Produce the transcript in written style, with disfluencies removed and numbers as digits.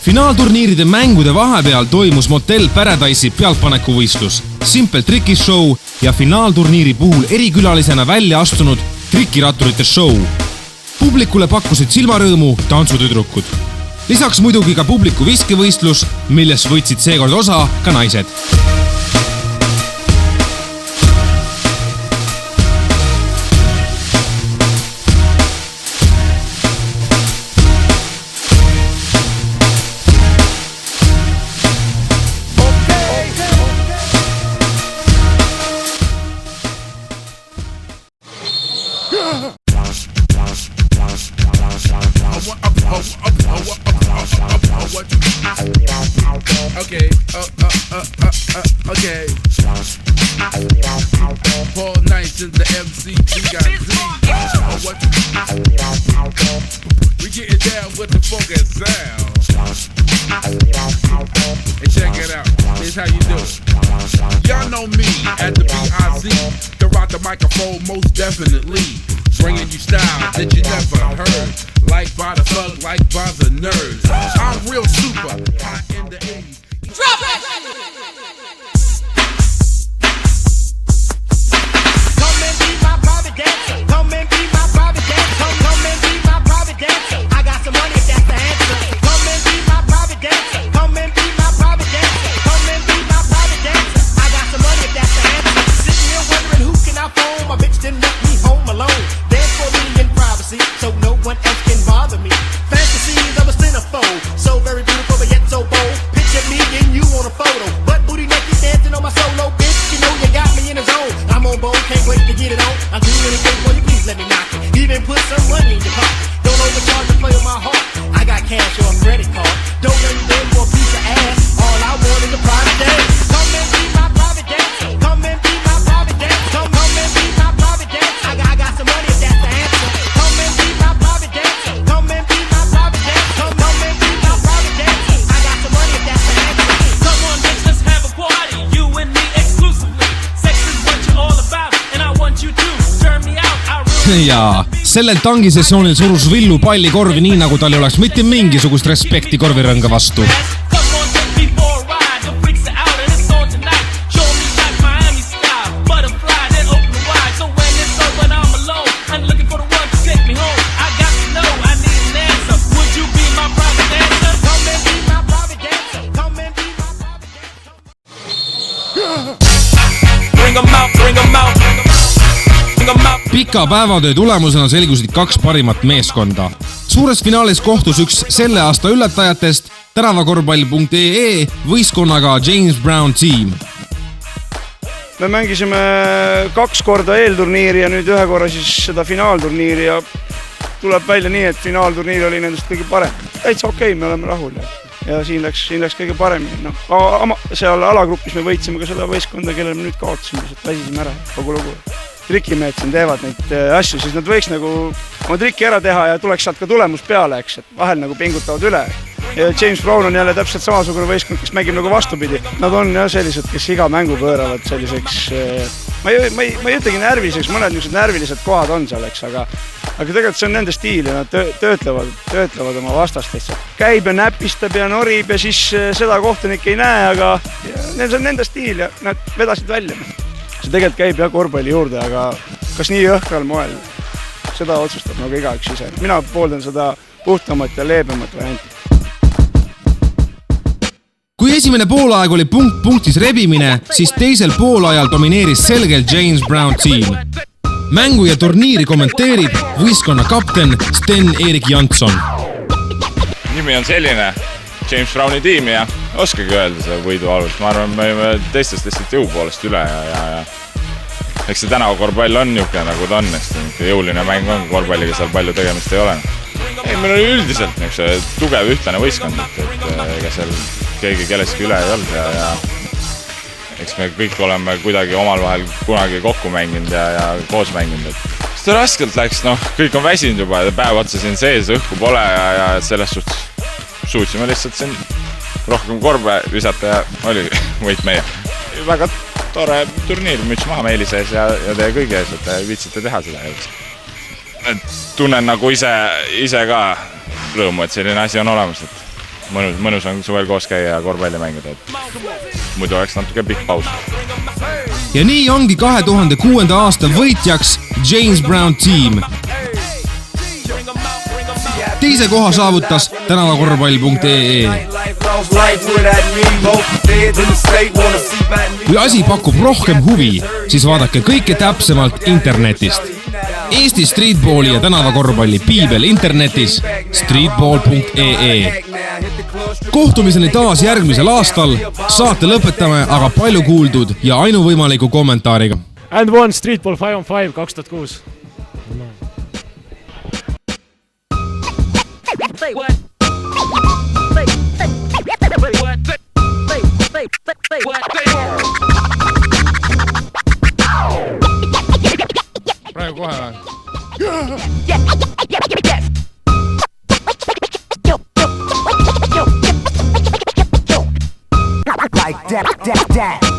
Finaalturniiride mängude vahepeal toimus Motel Paradise'i pealtpanekuvõistlus, Simple Tricki show ja finaalturniiri puhul erikülalisena välja astunud trikiratturite show. Publikule pakkusid silmarõõmu tantsutüdrukud. Lisaks muidugi ka publiku viskevõistlus, milles võtsid seekord osa ka naised. Okay, okay. Paul Nice is the MC, we got Z. We getting down with the funk and sound. And check it out, here's how you do it. Y'all know me at the BIC, to rock the microphone most definitely. Bringing you style that you never heard. Like by the thug, like by the nerds. I'm real super, hot in the 80s. Drop it! Come and be my private dancer. Come and be my private dancer. Come and be my private dancer. I got some money if that's the answer. Come and be my private dancer. Come and be my private dancer. Come and be my private dancer. I got some money if that's the answer. Sitting here wondering who can I phone? My bitch didn't let me home alone. Dance for me in privacy, so no one else can bother me. Fantasies of a centerfold, so very beautiful but yet so bold. Picture me and you on a photo, but booty naked dancing on my solo. Bitch, you know you got me in the zone. I'm on board, can't wait to get it on. I'll do anything for you, please let me knock it. Even put some money in your pocket. Don't overcharge to play with my heart. I got cash or a credit card. Don't let me beg for a piece of ass. All I want is a private dance. Come and be my private dance. Come and be my private dance. Come and be my private dance. I got some money if that's the answer. Come and be my private dance. Come and be my private dance. Come and be my private dance. I got some money if that's the answer. Come on, bitch, let's have a party. You and me exclusively. Sex is what you're all about, and I want you to turn me out. Ja sellel tangisessioonil surus Villu palli korvi nii, nagu tal ei oleks mitte mingisugust respekti korvirõnga vastu. Pika päevatöö tulemusena selgusid 2 parimat meeskonda. Suures finaalis kohtus üks selle aasta ületajatest tänavakorvpall.ee võistkonnaga James Brown Team. Me mängisime 2 korda eelturniiri ja nüüd 1 korra siis seda finaalturniiri ja tuleb välja nii, et finaalturniir oli nendest kõige parem. Täitsa okei, me oleme rahul ja siin läks kõige paremini. Seal alagrupis me võitsime ka seda võistkonda, kellel me nüüd kaotasime, lihtsalt väsisime ära kogu lugu. Trikimehed siin teevad neid asju, siis nad võiks nagu oma trikki ära teha ja tuleks sealt ka tulemus peale, eks, et vahel nagu pingutavad üle. Ja James Brown on jälle täpselt samasugune võistkond, kes mängib nagu vastupidi. Nad on jah sellised, kes iga mängu pööravad selliseks, ma ei ütlegi närviliseks, mõned niisugused närvilised kohad on seal, eks, aga tegelikult see on nende stiil ja nad töötlevad oma vastast lihtsalt. Käib ja näpistab ja norib ja siis seda kohtunik ei näe, aga see on nende stiil ja nad vedasid välja. See tegelikult käib jah korvpalli juurde, aga kas nii jõhkral moel, seda otsustab nagu igaüks ise. Mina pooldan seda puhtamat ja leebemat varianti. Kui esimene poolaeg oli punktis rebimine, siis teisel poolajal domineeris selgelt James Brown Team. Mängu ja turniiri kommenteerib võistkonna kapten Sten-Erik Jansson. Nimi on selline, James Browni tiim ja oskagi öelda see võidu alust. Ma arvan, me olime teistest lihtsalt jõu poolest üle ja eks see tänava korvpall on niisugune nagu ta on, jõuline mäng on, korvpalliga seal palju tegemist ei ole. Meil oli üldiselt niisugune tugev ühtlane võistkond, et ega seal keegi kelleski üle ei olnud ja eks me kõik oleme kuidagi omal vahel kunagi kokku mänginud ja koos mänginud. Seda raskelt läks, kõik on väsinud juba ja päev otsa siin sees, õhku pole ja sellest suhtes suutsime lihtsalt siin rohkem korve visata ja oli võit meie. Väga tore turniir, müts maha meili sees ja teie kõigi ees, et te viitsite teha seda. Tunnen nagu ise ka rõõmu, et selline asi on olemas. mõnus on suvel koos käia ja korvpalli mängida, et muidu oleks natuke pikk paus. Ja nii ongi 2006. aasta võitjaks James Brown Team. Teise koha saavutas tänavakorvpall.ee. Kui asi pakub rohkem huvi, siis vaadake kõike täpsemalt internetist. Eesti streetballi ja tänavakorvpalli piibel internetis streetball.ee. Kohtumiseni taas järgmisel aastal. Saate lõpetame aga palju kuuldud ja ainuvõimaliku kommentaariga. And one Streetball 5-on-5 2006. Say what? Praegu kohe või? Like that.